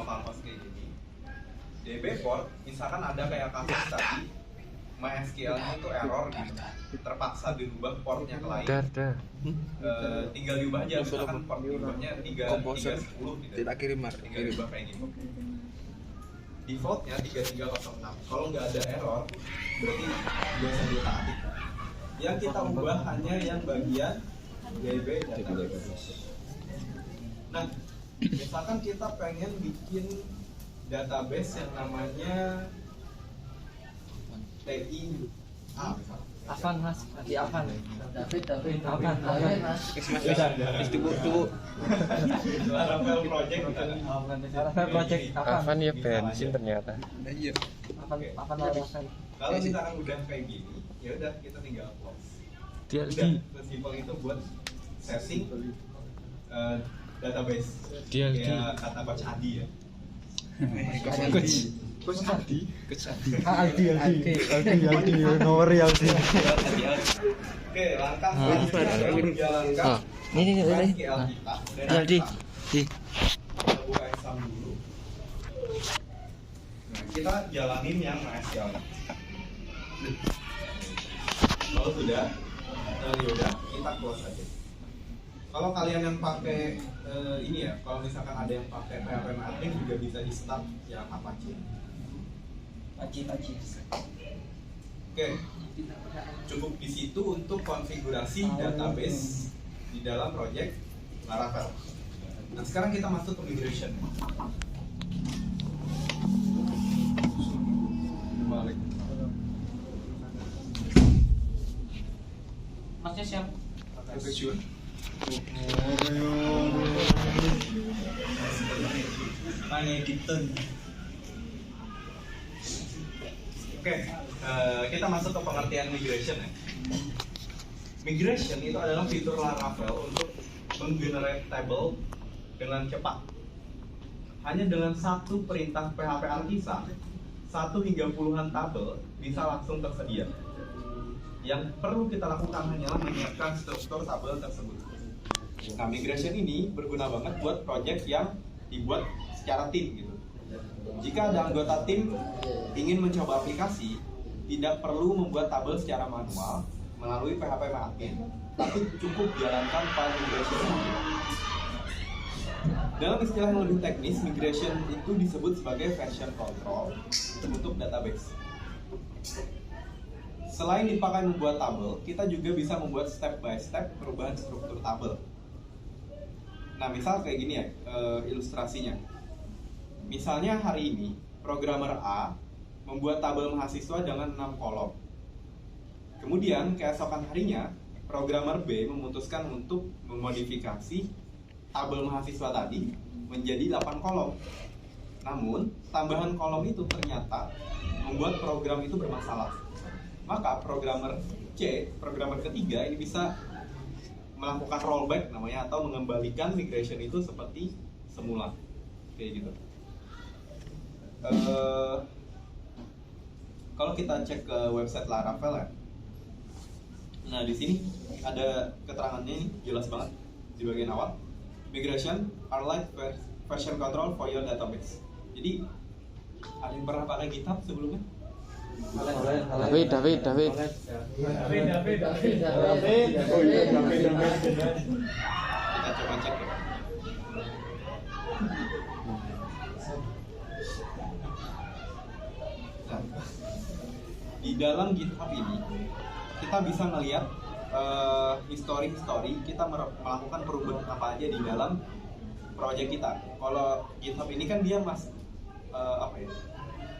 Canvas kayak gini. DB port, misalkan ada kayak kasus tadi MySQL-nya itu error gitu, terpaksa dirubah portnya ke lain. Tinggal diubah aja, misalkan port diubahnya 310 gitu. Tidak kirim, Tinggal diubah kayak gitu. Defaultnya 3306. Kalau nggak ada error, berarti biasa ditaati. Yang kita ubah hanya yang bagian DB database. Nah, misalkan kita pengen bikin database yang namanya TI misalkan. Avan mas, lagi Avan. David Avan. Tunggu. Laravel project misalkan. Laravel project Avan ya bensin ternyata. Iya. Avan Laravel. Kalau misalkan udah kayak gini, ya udah kita tinggal close. DLD. Udah sesimpel itu buat setting database. DLD. Kayak kata coach Adi ya. Coach Adi. Aldi, nomor Aldi. Oke, langkah selanjutnya menjalankan Ini. SQL kita. DLD. Kita buka exam dulu. Nah, kita jalanin yang MySQL. Kalau sudah, yaudah kita close aja. Kalau kalian yang pakai ini ya, kalau misalkan ada yang pakai PHP admin juga bisa di start yang Apache. Paci. Oke, cukup di situ untuk konfigurasi database di dalam project Laravel. Nah, sekarang kita masuk ke migration. Balik. Masnya siapa? Oke, kita masuk ke pengertian migration ya. Migration itu adalah fitur Laravel untuk menggenerate table dengan cepat. Hanya dengan satu perintah PHP Artisa, 1 hingga puluhan tabel bisa langsung tersedia. Yang perlu kita lakukan hanyalah menyiapkan struktur tabel tersebut. Nah, migration ini berguna banget buat project yang dibuat secara tim gitu. Jika ada anggota tim ingin mencoba aplikasi, tidak perlu membuat tabel secara manual melalui PHP admin, tapi cukup jalankan file migration. Dalam istilah yang lebih teknis, migration itu disebut sebagai version control untuk database. Selain dipakai membuat tabel, kita juga bisa membuat step by step perubahan struktur tabel. Nah, misal kayak gini ya, ilustrasinya. Misalnya hari ini, programmer A membuat tabel mahasiswa dengan 6 kolom. Kemudian, keesokan harinya, programmer B memutuskan untuk memodifikasi tabel mahasiswa tadi menjadi 8 kolom. Namun, tambahan kolom itu ternyata membuat program itu bermasalah. Maka programmer C, programmer ketiga ini bisa melakukan rollback namanya, atau mengembalikan migration itu seperti semula. Kayak gitu. Kalau kita cek ke website Laravel ya, nah di sini ada keterangannya, ini jelas banget di bagian awal. Migration are like version control for your database. Jadi ada yang pernah pakai GitHub sebelumnya? David. Kita coba cek ya. Nah, di dalam GitHub ini kita bisa melihat history kita melakukan perubahan apa aja di dalam project kita. Kalau GitHub ini kan dia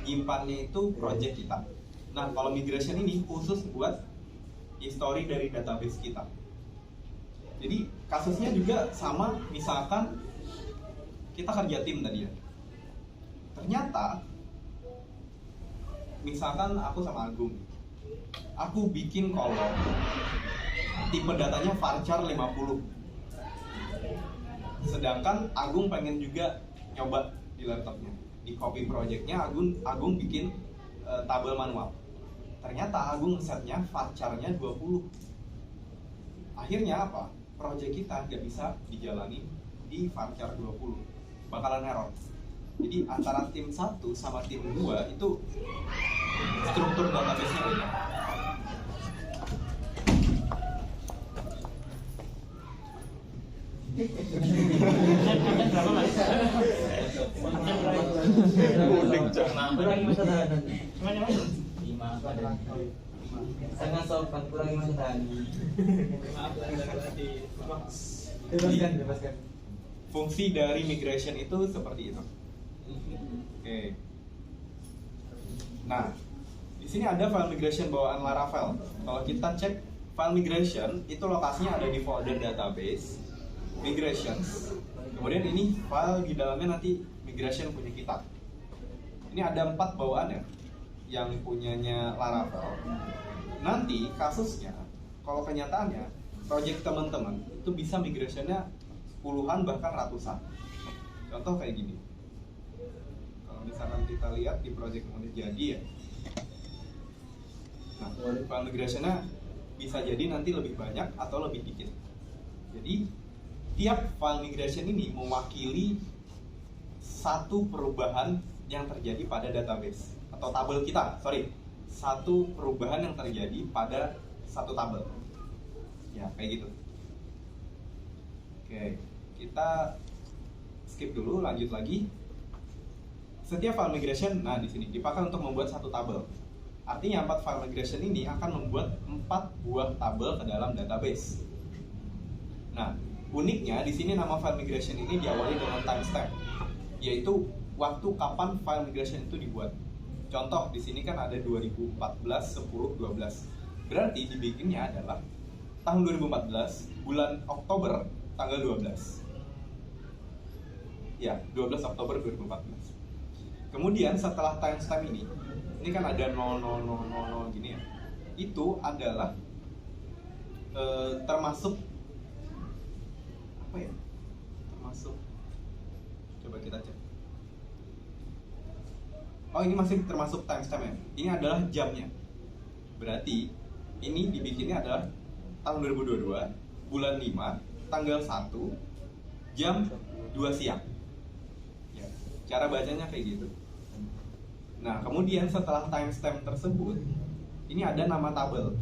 nyimpannya itu project kita. Nah, kalau migration ini khusus buat history dari database kita. Jadi kasusnya juga sama, misalkan kita kerja tim tadi ya. Ternyata misalkan aku sama Agung, aku bikin kolom tipe datanya varchar 50. Sedangkan Agung pengen juga nyoba di laptopnya. Di copy projectnya Agung bikin tabel manual. Ternyata Agung setnya varcharnya 20. Akhirnya apa? Project kita nggak bisa dijalani di varchar 20. Bakalan error. Jadi antara tim 1 sama tim 2 itu struktur database-nya beda. Kurangi masa tahanan. Lima. Sangat sopan, kurangi masa tahanan. Bebaskan. Fungsi dari migration itu seperti itu. Oke. Nah, di sini ada file migration bawaan Laravel. Kalau kita cek file migration itu lokasinya ada di folder database migrations. Kemudian ini file di dalamnya nanti migration punya kita. Ini ada 4 bawaan ya yang punyanya Laravel. Nanti kasusnya, kalau kenyataannya project teman-teman itu bisa migrationnya puluhan bahkan ratusan. Contoh kayak gini. Kalau misalkan kita lihat di project yang udah jadi ya, nah file migrationnya bisa jadi nanti lebih banyak atau lebih dikit. Jadi tiap file migration ini mewakili satu perubahan yang terjadi pada database atau tabel kita. Satu perubahan yang terjadi pada satu tabel. Ya, kayak gitu. Oke, kita skip dulu, lanjut lagi. Setiap file migration, nah di sini dipakai untuk membuat satu tabel. Artinya 4 file migration ini akan membuat 4 buah tabel ke dalam database. Nah, uniknya di sini nama file migration ini diawali dengan timestamp, yaitu waktu kapan file migration itu dibuat. Contoh di sini kan ada 2014, 10, 12. Berarti dibikinnya adalah tahun 2014, bulan Oktober, tanggal 12. Ya, 12 Oktober 2014. Kemudian setelah timestamp ini kan ada 0000 gini ya. Itu adalah termasuk apa ya? Termasuk, coba kita cek. Oh, ini masih termasuk timestamp ya. Ini adalah jamnya. Berarti ini dibikinnya adalah tahun 2022, bulan 5, tanggal 1, jam 2 siang. Ya, cara bacanya kayak gitu. Nah, kemudian setelah timestamp tersebut, ini ada nama tabel.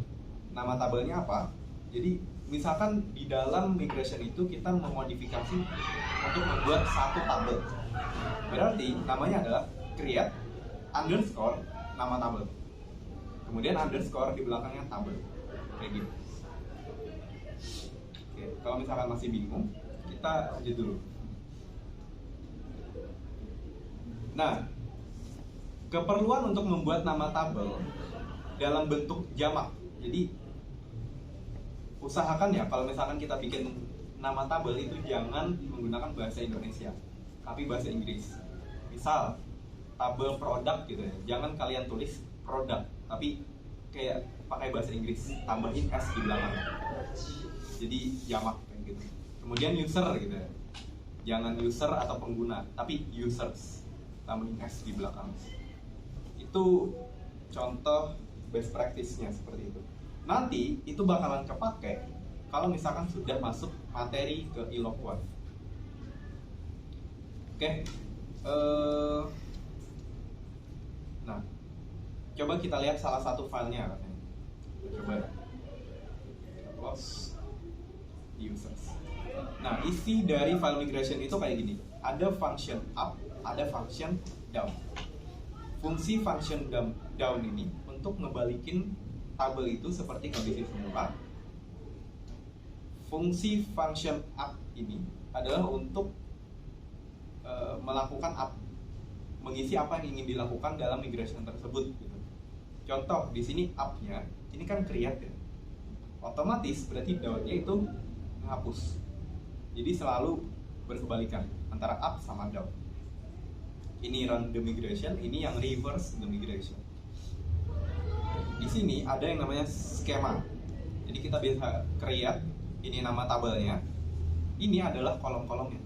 Nama tabelnya apa? Jadi, misalkan di dalam migration itu kita memodifikasi untuk membuat satu tabel. Berarti namanya adalah create underscore nama tabel. Kemudian underscore di belakangnya tabel. Kayak gitu. Oke, kalau misalkan masih bingung, kita lanjut dulu. Nah, keperluan untuk membuat nama tabel dalam bentuk jamak. Jadi usahakan ya kalau misalkan kita bikin nama tabel itu jangan menggunakan bahasa Indonesia, tapi bahasa Inggris. Misal tabel produk gitu ya, jangan kalian tulis produk, tapi kayak pakai bahasa Inggris, tambahin S di belakang. Jadi jamak kayak gitu. Kemudian user gitu ya, jangan user atau pengguna, tapi users, tambahin S di belakang. Itu contoh best practice-nya seperti itu. Nanti itu bakalan kepake kalau misalkan sudah masuk materi ke Eloquent. Oke. Nah, coba kita lihat salah satu filenya katanya. Kita coba close users. Nah, isi dari file migration itu kayak gini. Ada function up, ada function down. Fungsi function down ini untuk ngebalikin tabel itu seperti kondisi semula. Fungsi function up ini adalah untuk melakukan up, mengisi apa yang ingin dilakukan dalam migration tersebut gitu. Contoh di sini up-nya ini kan create ya. Otomatis berarti down-nya itu menghapus. Jadi selalu berkebalikan antara up sama down. Ini run the migration, ini yang reverse the migration. Di sini ada yang namanya skema. Jadi kita bisa create, ini nama tabelnya. Ini adalah kolom-kolomnya.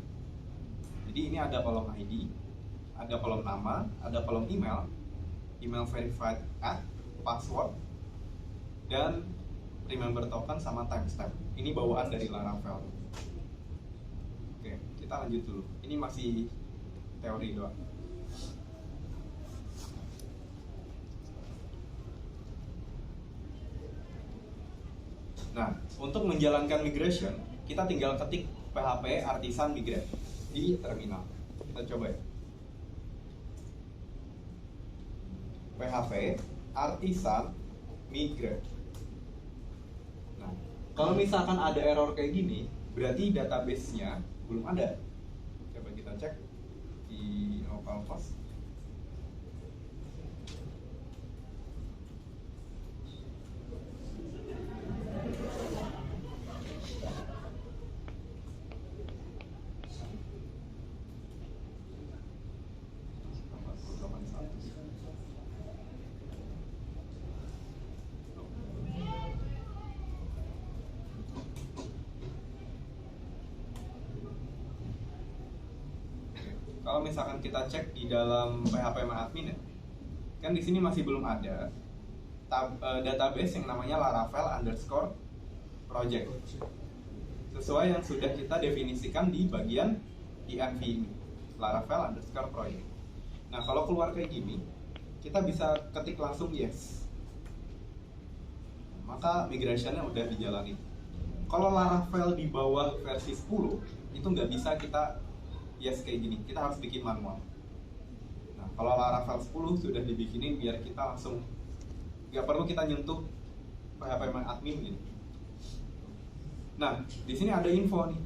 Jadi ini ada kolom ID, ada kolom nama, ada kolom email, email verified at, password, dan remember token sama timestamp. Ini bawaan dari Laravel. Oke, kita lanjut dulu. Ini masih teori doang. Nah, untuk menjalankan migration, kita tinggal ketik PHP Artisan Migrate di terminal. Kita coba ya. PHP Artisan Migrate. Nah, kalau misalkan ada error kayak gini, berarti database-nya belum ada. Coba kita cek di localhost. Kalau misalkan kita cek di dalam PHP MyAdmin ya, kan di sini masih belum ada database yang namanya Laravel_project sesuai yang sudah kita definisikan di bagian env ini, Laravel_project. Nah, kalau keluar kayak gini, kita bisa ketik langsung yes, maka migrationnya udah dijalani. Kalau Laravel di bawah versi 10 itu nggak bisa kita yes kayak gini, kita harus bikin manual. Nah, kalau Laravel 10 sudah dibikinin biar kita langsung nggak perlu kita nyentuh PHP MyAdmin gitu. Nah, di sini ada info nih,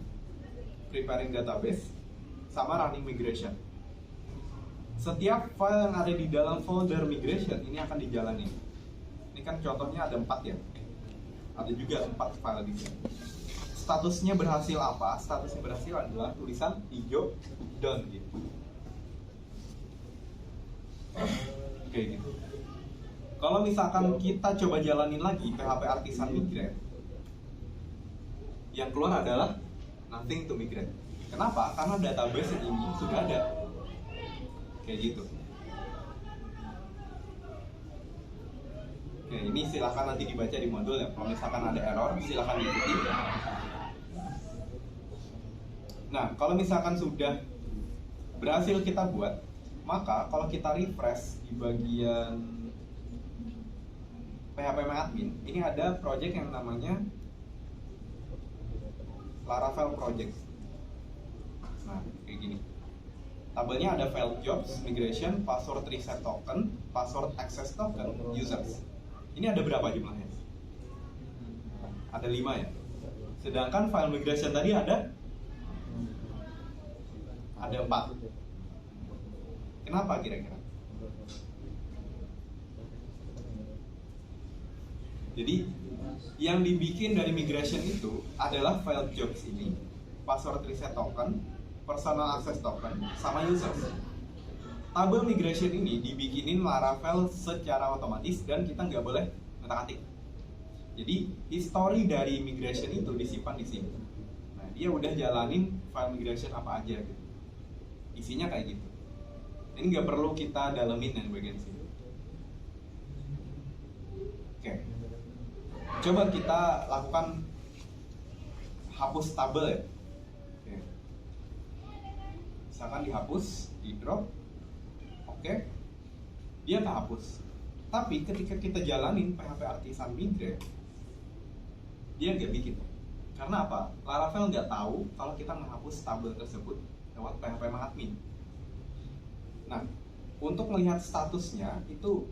preparing database sama running migration. Setiap file yang ada di dalam folder migration ini akan dijalani. Ini kan contohnya ada 4 ya, ada juga 4 file di sini. Statusnya berhasil apa? Statusnya berhasil adalah tulisan hijau done gitu. Oke gitu. Kalau misalkan kita coba jalanin lagi PHP Artisan Migrate, yang keluar adalah nothing to migrate. Kenapa? Karena database ini sudah ada. Kayak gitu. Oke, ini silahkan nanti dibaca di modul ya. Kalau misalkan ada error, silahkan diikuti. Nah, kalau misalkan sudah berhasil kita buat, maka kalau kita refresh di bagian PHP MyAdmin, ini ada project yang namanya Laravel Project. Nah, kayak gini. Tabelnya ada file jobs, migration, password reset token, password access token, users. Ini ada berapa jumlahnya? Ada 5 ya. Sedangkan file migration tadi ada 4. Kenapa kira-kira? Jadi yang dibikin dari migration itu adalah file jobs ini, password reset token, personal access token, sama users. Tabel migration ini dibikinin Laravel secara otomatis dan kita nggak boleh ngetik-ngetik. Jadi history dari migration itu disimpan di sini. Nah, dia udah jalanin file migration apa aja gitu. Isinya kayak gitu. Ini nggak perlu kita dalemin yang bagian sini. Oke. Coba kita lakukan hapus tabel ya. Oke. Misalkan dihapus, di drop. Oke. Dia kehapus. Tapi ketika kita jalanin PHP Artisan Migrate, dia nggak bikin. Karena apa? Laravel nggak tahu kalau kita menghapus tabel tersebut lewat PHP MyAdmin. Nah, untuk melihat statusnya itu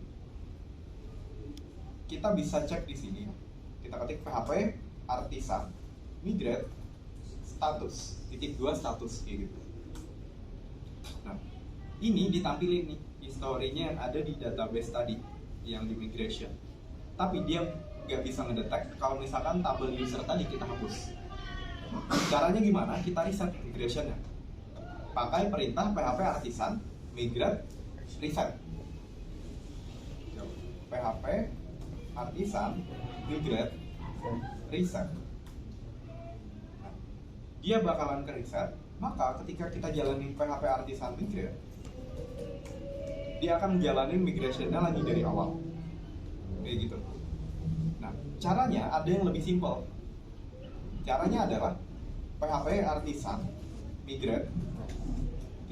kita bisa cek di sini. Kita ketik PHP Artisan Migrate status _2 status kayak gitu. Nah, ini ditampilin nih historinya yang ada di database tadi yang di migration. Tapi dia nggak bisa ngedetek kalau misalkan tabel user tadi kita hapus. Caranya gimana? Kita reset migrationnya. Pakai perintah PHP Artisan Migrate reset. PHP Artisan Migrate reset. Nah, dia bakalan ke reset. Maka ketika kita jalanin PHP Artisan Migrate, dia akan menjalani migrationnya lagi dari awal. Kayak gitu. Nah, caranya ada yang lebih simpel. Caranya adalah PHP Artisan Migrate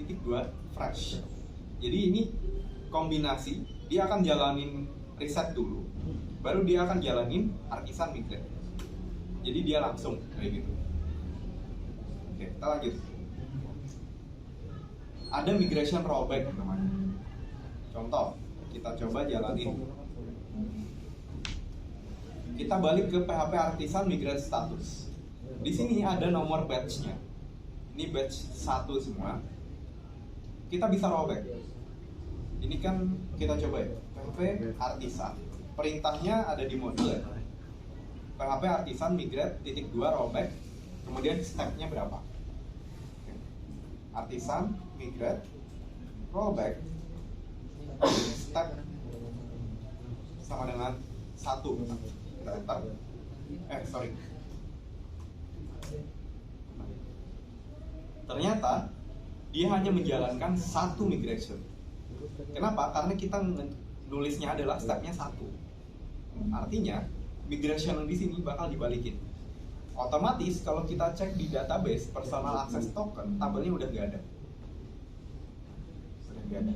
_2 fresh. Jadi ini kombinasi, dia akan jalanin reset dulu, baru dia akan jalanin Artisan Migrate. Jadi dia langsung kayak gitu. Oke, kita lanjut. Ada migration rollback namanya. Contoh, kita coba jalanin. Kita balik ke PHP Artisan migrate status. Di sini ada nomor batch-nya. Ini batch 1 semua. Kita bisa rollback. Ini kan kita coba ya. PHP Artisan. Perintahnya ada di modul ya. PHP Artisan migrate .2 rollback. Kemudian step-nya berapa? Oke. Artisan migrate rollback step sama dengan 1. Kita enter. Sorry. Ternyata dia hanya menjalankan 1 migration. Kenapa? Karena kita nulisnya adalah stepnya 1. Artinya migration di sini bakal dibalikin. Otomatis kalau kita cek di database personal access token, tabelnya udah nggak ada. Sudah nggak ada.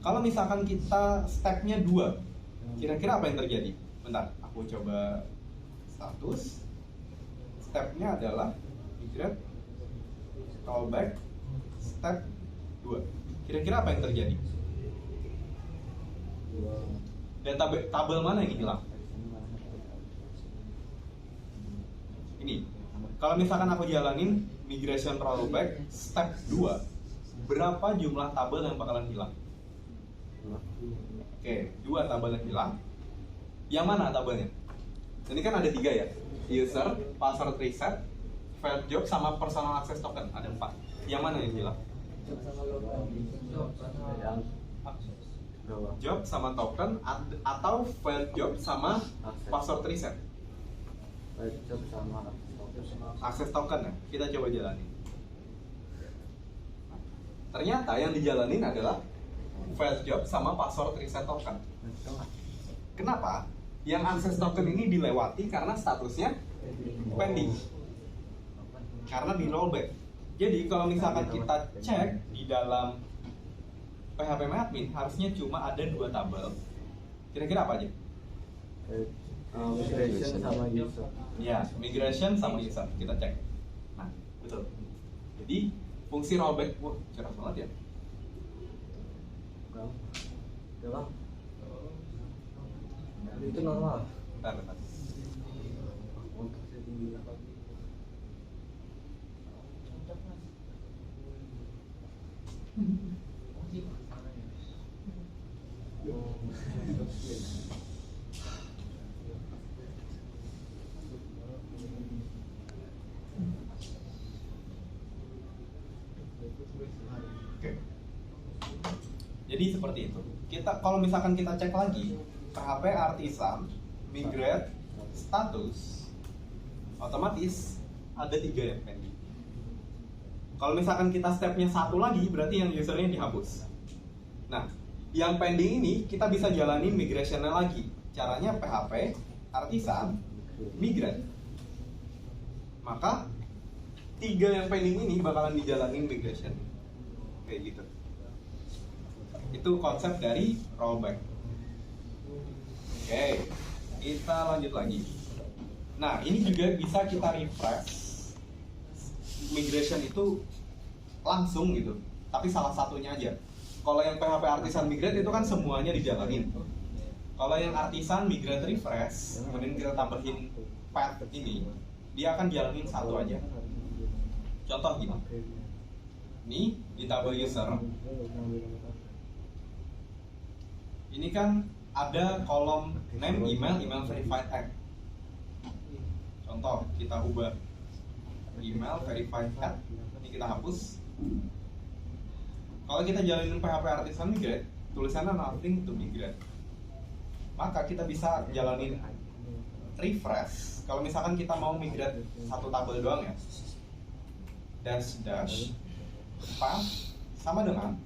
Kalau misalkan kita stepnya 2, kira-kira apa yang terjadi? Bentar, aku coba status. Stepnya adalah migrate rollback step 2. Kira-kira apa yang terjadi? Tabel mana yang hilang? Ini. Kalau misalkan aku jalanin migration rollback step 2, berapa jumlah tabel yang bakalan hilang? Oke, 2 tabel yang hilang. Yang mana tabelnya? Ini kan ada 3 ya. User, password reset, file job, sama personal access token. Ada 4. Yang mana yang hilang? Job sama token atau file job sama password reset. Access token ya. Kita coba jalanin. Ternyata yang dijalanin adalah file job sama password reset token. Kenapa? Yang access token ini dilewati karena statusnya pending. Karena di rollback. Jadi kalau misalkan kita cek di dalam PHP Admin harusnya cuma ada 2 tabel. Kira-kira apa aja? Migration sama user. Ya, migration sama user. Kita cek. Nah, betul. Jadi fungsi rollback, wah, cerah banget ya. Bang. Itu normal. Bentar. Oke. Jadi seperti itu. Kalau misalkan kita cek lagi PHP Artisan migrate status, otomatis ada 3 yang pending. Kalau misalkan kita stepnya 1 lagi, berarti yang usernya dihapus. Nah, yang pending ini kita bisa jalanin migrationnya lagi. Caranya PHP Artisan migrate. Maka 3 yang pending ini bakalan dijalanin migration. Kayak gitu. Itu konsep dari rollback. Oke, kita lanjut lagi. Nah, ini juga bisa kita refresh migration itu langsung gitu, tapi salah satunya aja. Kalau yang PHP Artisan migrate itu kan semuanya dijalanin. Kalau yang Artisan migrate refresh, kemudian kita tambahin path ini, dia akan jalanin 1 aja. Contoh gini. Ini di tabel user. Ini kan ada kolom name, email verified add. Contoh, kita ubah email verified add. Ini kita hapus. Kalau kita jalanin PHP Artisan migrate, tulisannya nothing to migrate. Maka kita bisa jalanin refresh. Kalau misalkan kita mau migrate 1 tabel doang ya, dash path sama dengan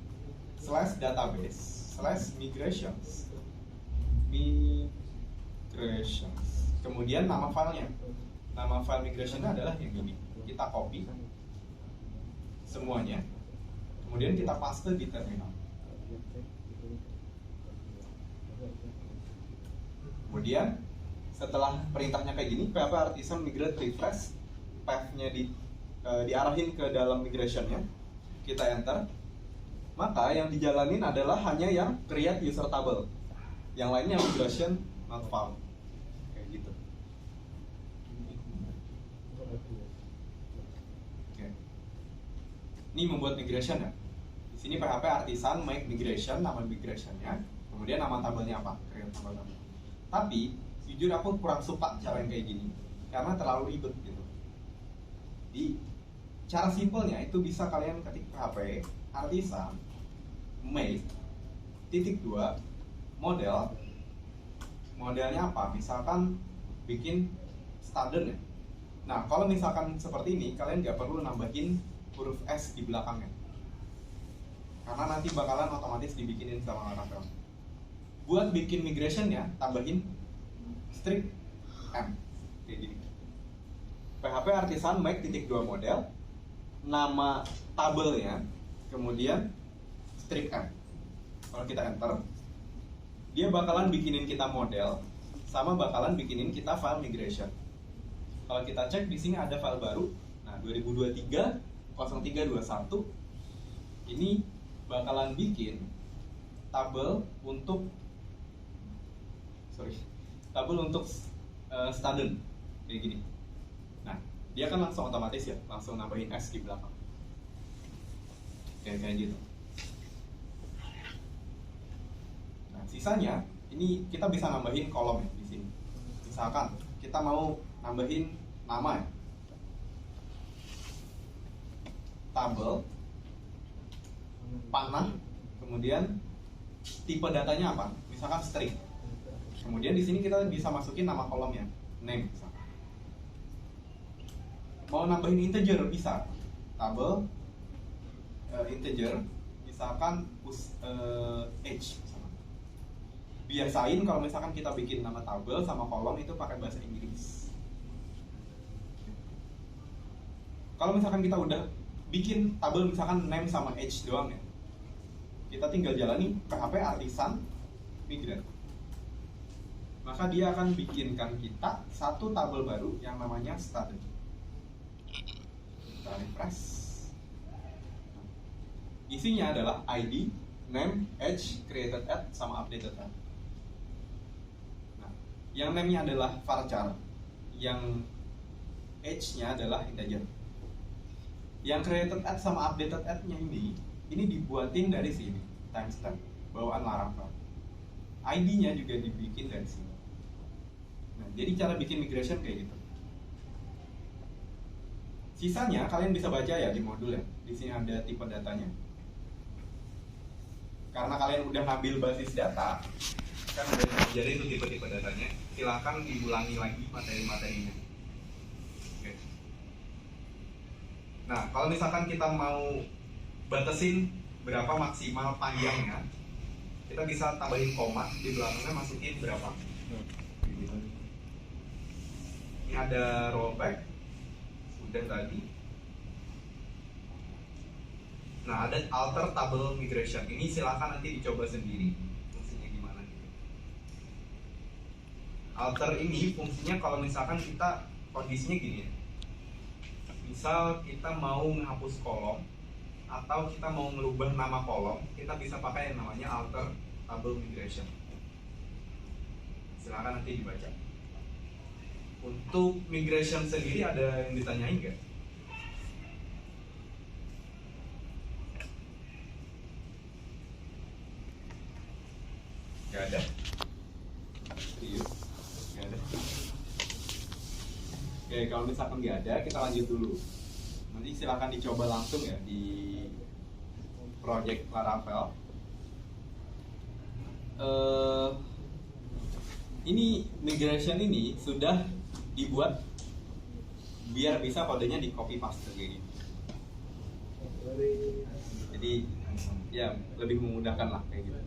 /database/migrations kemudian nama filenya. Nama file migrationnya adalah yang ini. Kita copy semuanya, kemudian kita paste di terminal. Kemudian setelah perintahnya kayak gini, PHP Artisan migrate refresh, path-nya diarahin ke dalam migrationnya, kita enter, maka yang dijalanin adalah hanya yang create user table, yang lainnya migration not found, kayak gitu. Oke. Ini membuat migration ya. Di sini PHP Artisan make migration, nama migrationnya, kemudian nama tabelnya apa, create tabel. Tapi jujur aku kurang suka cara yang kayak gini karena terlalu ribet gitu. Di cara simpelnya itu bisa kalian ketik PHP Artisan make _2 modelnya apa, misalkan bikin standar ya. Nah kalau misalkan seperti ini kalian nggak perlu nambahin huruf S di belakangnya karena nanti bakalan otomatis dibikinin sama Laravel. Buat bikin migration ya tambahin strip M kayak gini. PHP Artisan make _2 model, nama tabelnya, kemudian strip M. Kalau kita enter, dia bakalan bikinin kita model sama bakalan bikinin kita file migration. Kalau kita cek di sini ada file baru. Nah, 2023 0321 ini bakalan bikin tabel untuk standard kayak gini. Nah, dia kan langsung otomatis ya, langsung nambahin S di belakang. Kayak gitu. Nah, sisanya ini kita bisa nambahin kolom ya di sini. Misalkan kita mau nambahin nama ya. Tabel panah, kemudian tipe datanya apa? Misalkan string. Kemudian di sini kita bisa masukin nama kolomnya, name misalkan. Mau nambahin integer bisa, tabel integer, misalkan age misalkan. Biasain kalau misalkan kita bikin nama tabel sama kolom itu pakai bahasa Inggris. Kalau misalkan kita udah bikin tabel misalkan name sama age doang ya, kita tinggal jalani PHP Artisan migrate. Maka dia akan bikinkan kita satu tabel baru yang namanya student. Kita refresh. Isinya adalah ID, name, age, created at, sama updated at. Nah, yang name-nya adalah varchar, yang age-nya adalah integer. Yang created at sama updated at-nya ini dibuatin dari sini, timestamp, bawaan Laravel. ID-nya juga dibikin dari sini. Nah, jadi cara bikin migration kayak gitu. Sisanya kalian bisa baca ya di modul ya. Di sini ada tipe datanya. Karena kalian udah ngambil basis data, kan udah diajarin itu tipe-tipe datanya. Silahkan diulangi lagi materi-materinya. Oke. Nah, kalau misalkan kita mau batasin berapa maksimal panjangnya, kita bisa tambahin koma di belakangnya, masukin berapa. Ini ada rollback, sudah tadi. Nah, ada alter table migration. Ini silahkan nanti dicoba sendiri fungsinya gimana gitu. Alter ini fungsinya kalau misalkan kita kondisinya gini ya. Misal kita mau menghapus kolom atau kita mau merubah nama kolom, kita bisa pakai yang namanya alter table migration. Silahkan nanti dibaca. Untuk migration sendiri ada yang ditanyain nggak? Nggak ada? Serius? Nggak ada? Oke, kalau misalkan nggak ada, kita lanjut dulu. Nanti silahkan dicoba langsung ya di project Laravel. Ini migration ini sudah dibuat biar bisa kodenya di copy paste kayak gini. Jadi ya lebih memudahkan lah kayak gitu.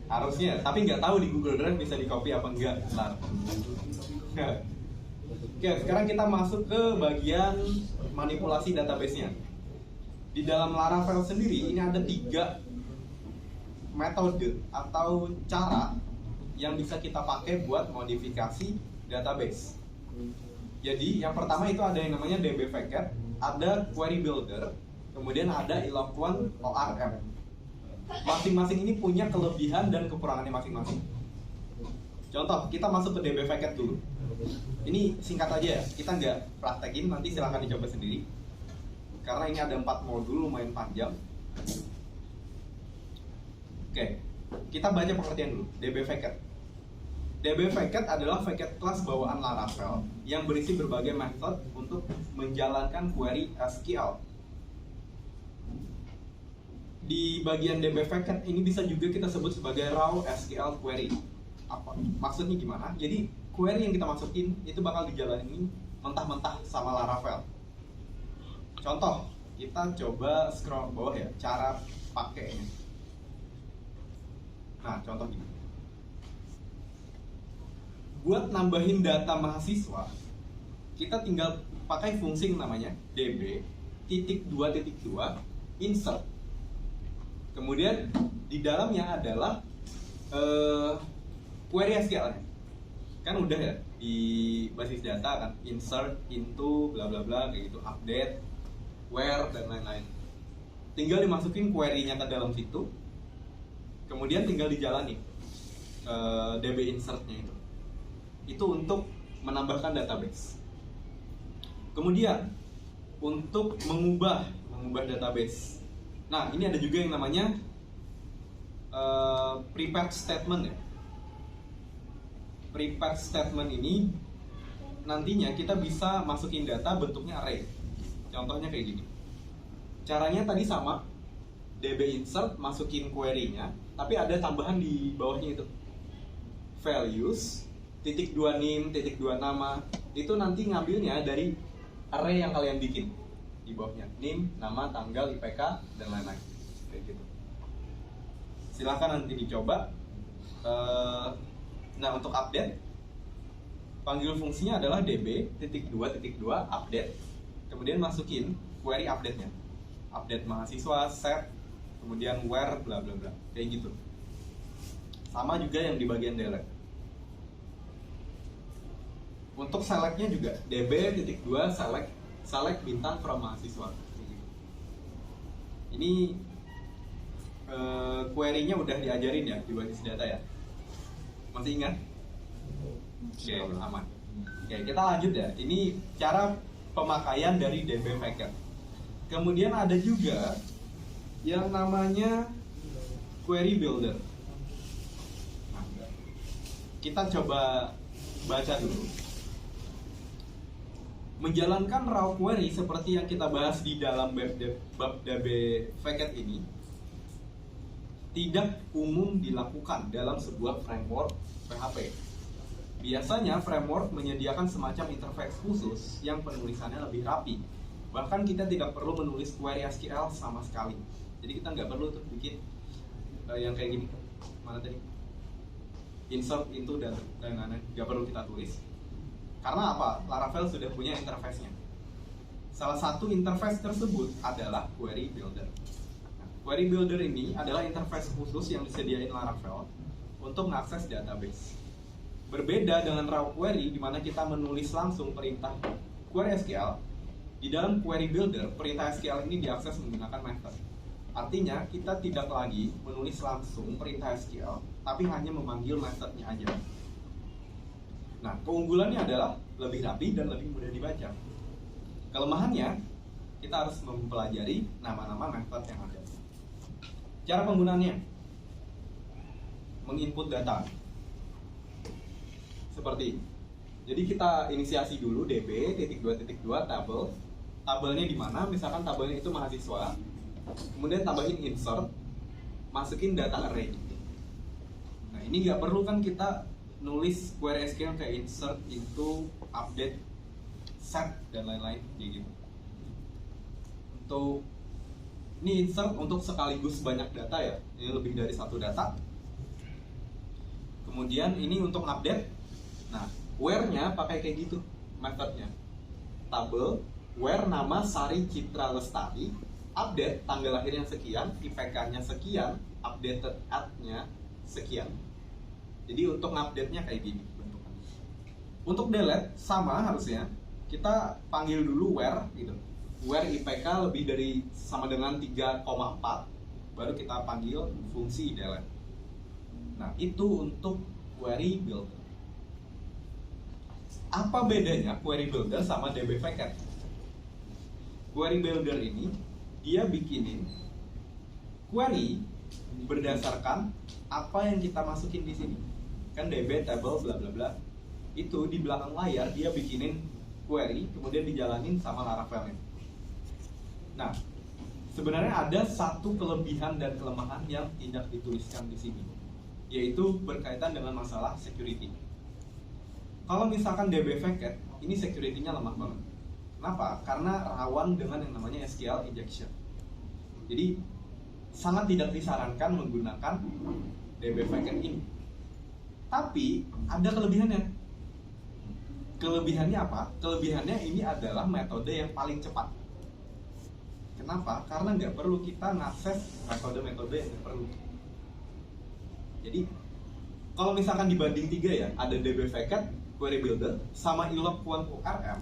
Harusnya, tapi nggak tahu di Google Drive bisa di copy apa enggak. Ntar. Oke, sekarang kita masuk ke bagian manipulasi database-nya. Di dalam Laravel sendiri ini ada 3 metode atau cara yang bisa kita pakai buat modifikasi database. Jadi yang pertama itu ada yang namanya dbFaket, ada query builder, kemudian ada Eloquent ORM. Masing-masing ini punya kelebihan dan kekurangannya masing-masing. Contoh, kita masuk ke dbFaket dulu. Ini singkat aja ya, kita nggak praktekin, nanti silahkan dicoba sendiri. Karena ini ada 4 modul, lumayan panjang. Oke, kita baca pengertian dulu, dbFaket. dbFaket adalah Faket kelas bawaan Laravel yang berisi berbagai metode untuk menjalankan query SQL. Di bagian dbFaket ini bisa juga kita sebut sebagai raw SQL query. Apa? Maksudnya gimana? Jadi query yang kita masukin itu bakal dijalani mentah-mentah sama Laravel. Contoh, kita coba scroll bawah ya, cara pakainya. Nah, contoh gini. Buat nambahin data mahasiswa, kita tinggal pakai fungsi yang namanya db.2.2 insert. Kemudian di dalamnya adalah query SQL. Kan udah ya di basis data kan, insert, into, bla bla bla kayak gitu, update, where dan lain-lain. Tinggal dimasukin query-nya ke dalam situ. Kemudian tinggal dijalani db insert-nya itu untuk menambahkan database. Kemudian untuk mengubah database. Nah, ini ada juga yang namanya prepared statement ya. Prepared statement ini nantinya kita bisa masukin data bentuknya array. Contohnya kayak gini. Caranya tadi sama, db insert, masukin query-nya, tapi ada tambahan di bawahnya itu. Values, titik 2 name, titik 2 nama, itu nanti ngambilnya dari array yang kalian bikin di bawahnya, name, nama, tanggal, IPK, dan lain-lain kayak gitu. Silahkan nanti dicoba. Nah, untuk update, panggil fungsinya adalah db.2.2 update, kemudian masukin query update-nya, update mahasiswa, set, kemudian where, bla bla bla, kayak gitu. Sama juga yang di bagian delete. Untuk select-nya juga db.2 select bintang from mahasiswa. Ini query-nya udah diajarin ya di basis data ya. Masih ingat? Oke, aman. Oke, kita lanjut ya. Ini cara pemakaian dari dbFaket. Kemudian ada juga yang namanya query builder. Nah, kita coba baca dulu. Menjalankan raw query seperti yang kita bahas di dalam bab dbFaket ini tidak umum dilakukan dalam sebuah framework PHP. Biasanya framework menyediakan semacam interface khusus yang penulisannya lebih rapi. Bahkan kita tidak perlu menulis query SQL sama sekali. Jadi kita nggak perlu tuh bikin yang kayak gini. Mana tadi? Insert, into, dan lain-lain. Nggak perlu kita tulis. Karena apa? Laravel sudah punya interface-nya. Salah satu interface tersebut adalah query builder. Nah, query builder ini adalah interface khusus yang disediain Laravel untuk mengakses database. Berbeda dengan raw query di mana kita menulis langsung perintah query SQL, di dalam query builder perintah SQL ini diakses menggunakan method. Artinya kita tidak lagi menulis langsung perintah SQL, tapi hanya memanggil methodnya aja. Nah, keunggulannya adalah lebih rapi dan lebih mudah dibaca. Kelemahannya, kita harus mempelajari nama-nama method yang ada. Cara penggunaannya, menginput data. Seperti ini. Jadi kita inisiasi dulu db.2.2 tabel. Tabelnya di mana? Misalkan tabelnya itu mahasiswa. Kemudian tambahin insert, masukin data array. Nah, ini nggak perlu kan kita nulis query SQL kayak insert, into, update, set, dan lain-lain kayak gitu. Untuk ini insert untuk sekaligus banyak data ya, ini lebih dari satu data. Kemudian ini untuk update. Nah, where-nya pakai kayak gitu methodnya. Tabel, where nama Sari Citra Lestari, update tanggal lahirnya sekian, IPK-nya sekian, updated at-nya sekian. Jadi untuk update-nya kayak gini bentukannya. Untuk delete sama harusnya kita panggil dulu where gitu. Where IPK lebih dari sama dengan 3,4 baru kita panggil fungsi delete. Nah, itu untuk query builder. Apa bedanya query builder sama DB Vacant? Query builder ini dia bikinin query berdasarkan apa yang kita masukin di sini. Kan DB table bla bla bla. Itu di belakang layar dia bikinin query kemudian dijalanin sama Laravel-nya. Nah, sebenarnya ada satu kelebihan dan kelemahan yang tidak dituliskan di sini, yaitu berkaitan dengan masalah security. Kalau misalkan DB Vacant, ini security-nya lemah banget. Kenapa? Karena rawan dengan yang namanya SQL injection. Jadi sangat tidak disarankan menggunakan DB Vacant ini. Tapi ada kelebihannya. Kelebihannya apa? Kelebihannya ini adalah metode yang paling cepat. Kenapa? Karena nggak perlu kita ngakses metode-metode yang nggak perlu. Jadi kalau misalkan dibanding 3 ya, ada DB Vacant, Query Builder, sama Eloquent ORM.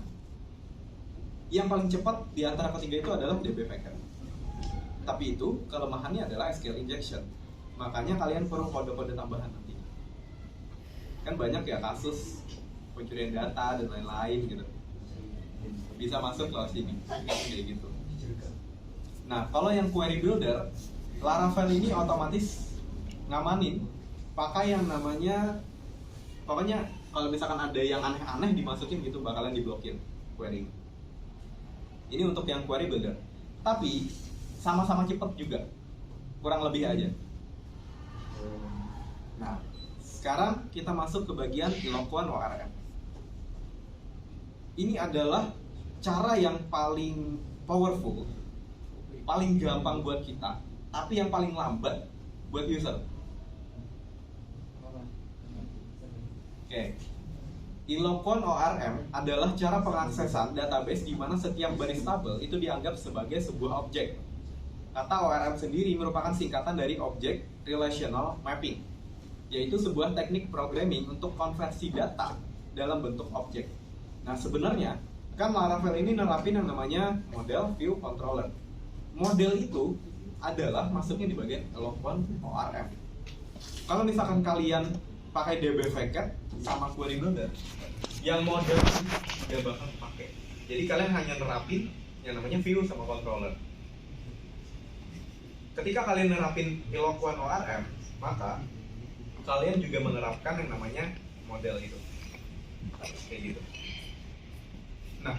Yang paling cepat di antara ketiga itu adalah DB Vacant. Tapi itu kelemahannya adalah SQL injection. Makanya kalian perlu kode-kode tambahan nanti. Kan banyak ya kasus pencurian data dan lain-lain gitu. Bisa masuk ke sini kayak gitu. Nah, kalau yang query builder, Laravel ini otomatis ngamanin pakai yang namanya, pokoknya kalau misalkan ada yang aneh-aneh dimasukin gitu bakalan diblokir query. Ini untuk yang query builder. Tapi sama-sama cepet juga, kurang lebih aja. Nah, sekarang kita masuk ke bagian Eloquent ORM. Ini adalah cara yang paling powerful, paling gampang buat kita, tapi yang paling lambat buat user. Oke. Eloquent ORM adalah cara pengaksesan database di mana setiap baris tabel itu dianggap sebagai sebuah objek. Kata ORM sendiri merupakan singkatan dari Object Relational Mapping, yaitu sebuah teknik programming untuk konversi data dalam bentuk objek. Nah, sebenarnya kan Laravel ini nerapin yang namanya model view controller. Model itu adalah masuknya di bagian Eloquent ORM. Kalau misalkan kalian pakai DB Vacant sama Query Builder, yang model ini nggak bakal pakai. Jadi kalian hanya nerapin yang namanya view sama controller. Ketika kalian nerapin Eloquent ORM, maka kalian juga menerapkan yang namanya model itu. Kayak gitu. Nah,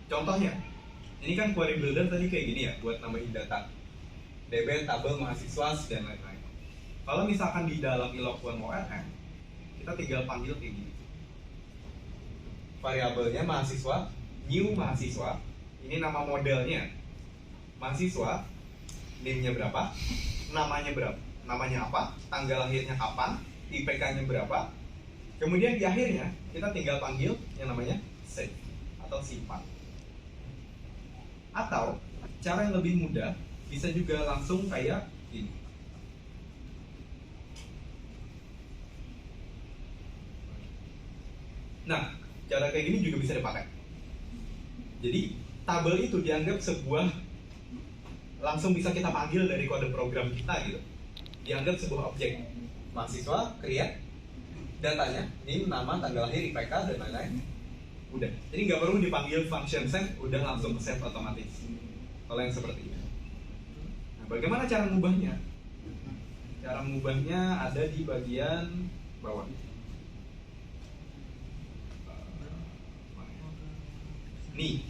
contohnya, ini kan Query Builder tadi kayak gini ya, buat nambahin data, DB, tabel, mahasiswa, dan lain-lain. Kalau misalkan di dalam Eloquent ORM, kita tinggal panggil kayak gini. Variabelnya mahasiswa, new mahasiswa, ini nama modelnya, mahasiswa, name-nya berapa, namanya apa, tanggal lahirnya kapan, IPK-nya berapa. Kemudian di akhirnya kita tinggal panggil yang namanya save atau simpan. Atau cara yang lebih mudah bisa juga langsung kayak ini. Nah, cara kayak gini juga bisa dipakai. Jadi tabel itu dianggap sebuah, langsung bisa kita panggil dari kode program kita gitu. Dianggap sebuah objek. Mahasiswa, create, datanya, ini nama, tanggal lahir, IPK, dan lain-lain. Udah. Jadi nggak perlu dipanggil function save, udah langsung save otomatis. Kalau yang seperti ini. Nah, bagaimana cara mengubahnya? Cara mengubahnya ada di bagian bawah. Nih,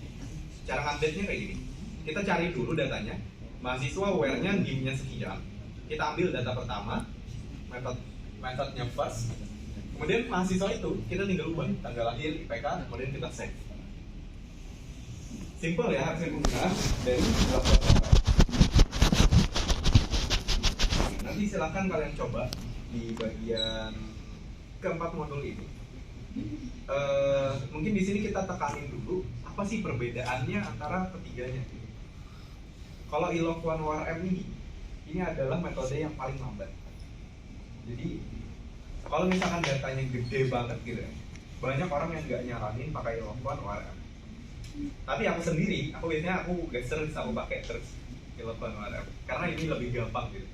cara update-nya kayak gini. Kita cari dulu datanya. Mahasiswa where-nya name-nya sekian. Kita ambil data pertama, metodenya first. Kemudian mahasiswa itu kita tinggal ubah tanggal lahir, IPK, kemudian kita save. Simple ya, harusnya mudah dari Eloquent ORM. Nanti silakan kalian coba di bagian keempat modul ini. Mungkin di sini kita tekanin dulu apa sih perbedaannya antara ketiganya. Kalau Eloquent ORM ini adalah metode yang paling lambat. Jadi kalau misalkan datanya gede banget gitu ya, banyak orang yang nggak nyaranin pakai Illusion ORM. Tapi aku sendiri, aku biasanya aku gak terus aku pakai terus Illusion ORM karena ini lebih gampang gitu.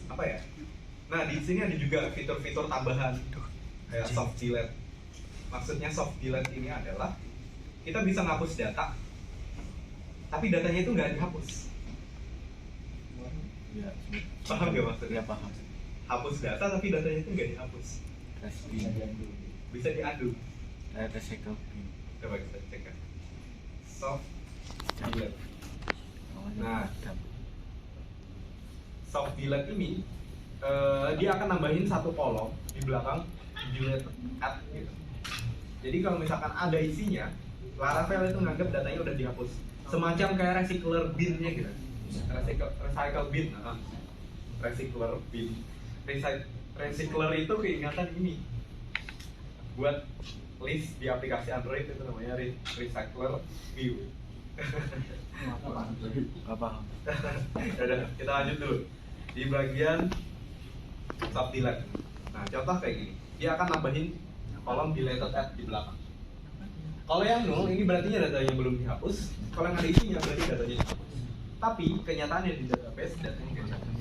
Apa ya? Nah di sini ada juga fitur-fitur tambahan kayak soft delete. Maksudnya soft delete ini adalah kita bisa ngapus data, tapi datanya itu nggak dihapus. Ya, Paham gak maksudnya? ya paham. Hapus data tapi datanya itu nggak dihapus. Bisa diadu. Ada recycle bin. Coba kita cek kan. Soft delete. Nah, soft delete ini dia akan nambahin satu kolom di belakang delete at gitu. Jadi kalau misalkan ada isinya, Laravel itu nganggap datanya udah dihapus. Semacam kayak recycler bin-nya gitu. Recycle bin. Recycler bin. Recycler itu keingatan ini. Buat list di aplikasi Android itu namanya recycler view. Gak paham. Udah, kita lanjut dulu di bagian soft delete. Nah, contoh kayak gini, dia akan nambahin kolom deleted at di belakang. Kalau yang nol ini berarti datanya belum dihapus. Kalau yang ada isinya berarti datanya dihapus. Tapi kenyataannya di database datanya nggak dihapus.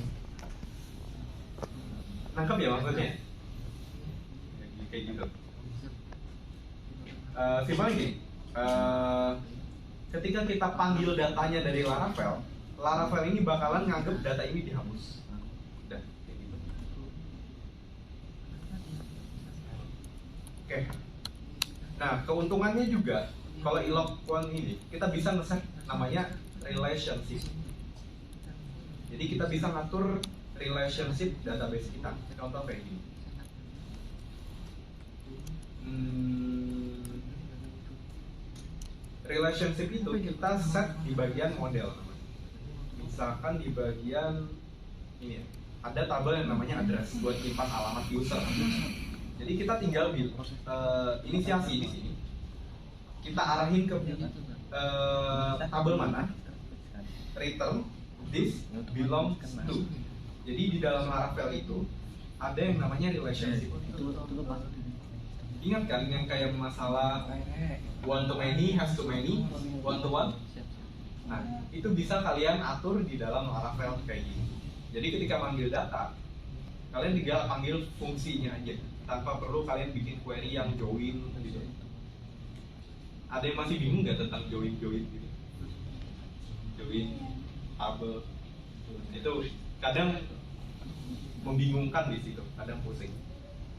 Nangkep ya maksudnya? Kayak gitu. Simpelnya gini. Ketika kita panggil datanya dari Laravel, Laravel ini bakalan nganggep data ini dihapus. Udah, kayak gitu. Oke. Nah, keuntungannya juga kalau Illusion ini kita bisa ngeset namanya relationship. Jadi kita bisa ngatur relationship database kita. Contoh kayak gini. Relationship itu kita set di bagian model. Misalkan di bagian ini ya, ada tabel yang namanya address buat nyimpan alamat user. Jadi kita tinggal inisiasi di sini. Kita arahin ke tabel mana, return this belongs to. Jadi di dalam Laravel itu ada yang namanya relationship. Ingat kan yang kayak masalah one to many, has to many, one to one. Nah, itu bisa kalian atur di dalam Laravel kayak gini. Jadi ketika manggil data, kalian tinggal panggil fungsinya aja, tanpa perlu kalian bikin query yang join gitu. Ada yang masih bingung nggak tentang join gitu? Join, tabel, itu kadang membingungkan di situ, kadang pusing.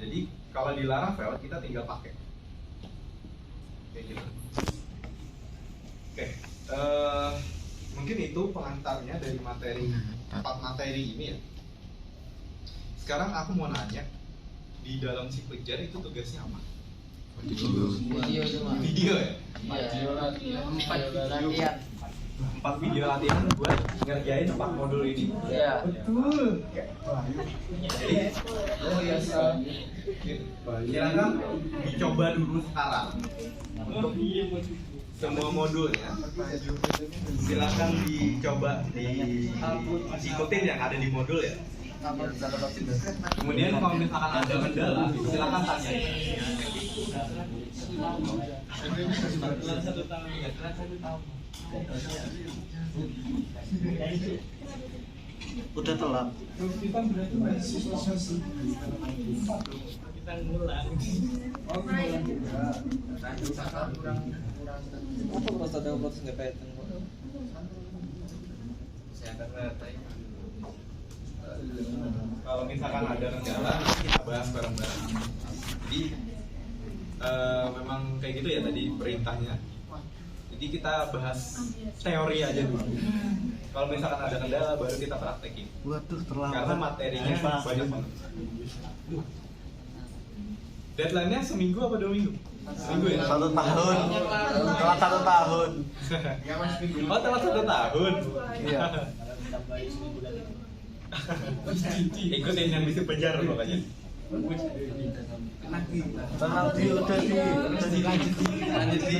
Jadi kalau di Laravel kita tinggal pakai kayak gitu. Oke, mungkin itu pengantarnya dari materi 4 materi ini ya. Sekarang aku mau nanya, di dalam si kejar itu tugasnya apa? Video ya? 4 video latihan buat ngerjain 4 modul ini. Iya. Betul. Jadi, silakan dicoba dulu sekarang untuk semua modulnya. Silakan dicoba diikutin yang ada di modul ya. Kemudian kalau misalkan ada kendala, silakan tanya. Udah telat. Kita ngulang. Apa proses ada proses nggak kaitan? Saya akan ratain. Kalau misalkan ada kendala, kita bahas bareng-bareng. Jadi memang kayak gitu ya tadi perintahnya. Jadi kita bahas teori aja dulu. Kalau misalkan ada kendala baru kita praktekin. Waduh, terlambat. Karena materinya banyak banget. Deadline-nya seminggu apa 2 minggu? Seminggu ya? 1 tahun. Telat 1 tahun. Oh telat 1 tahun. Iya. Ikutin yang bisa penjara pokoknya. Tenang di udah di. Lanjut di.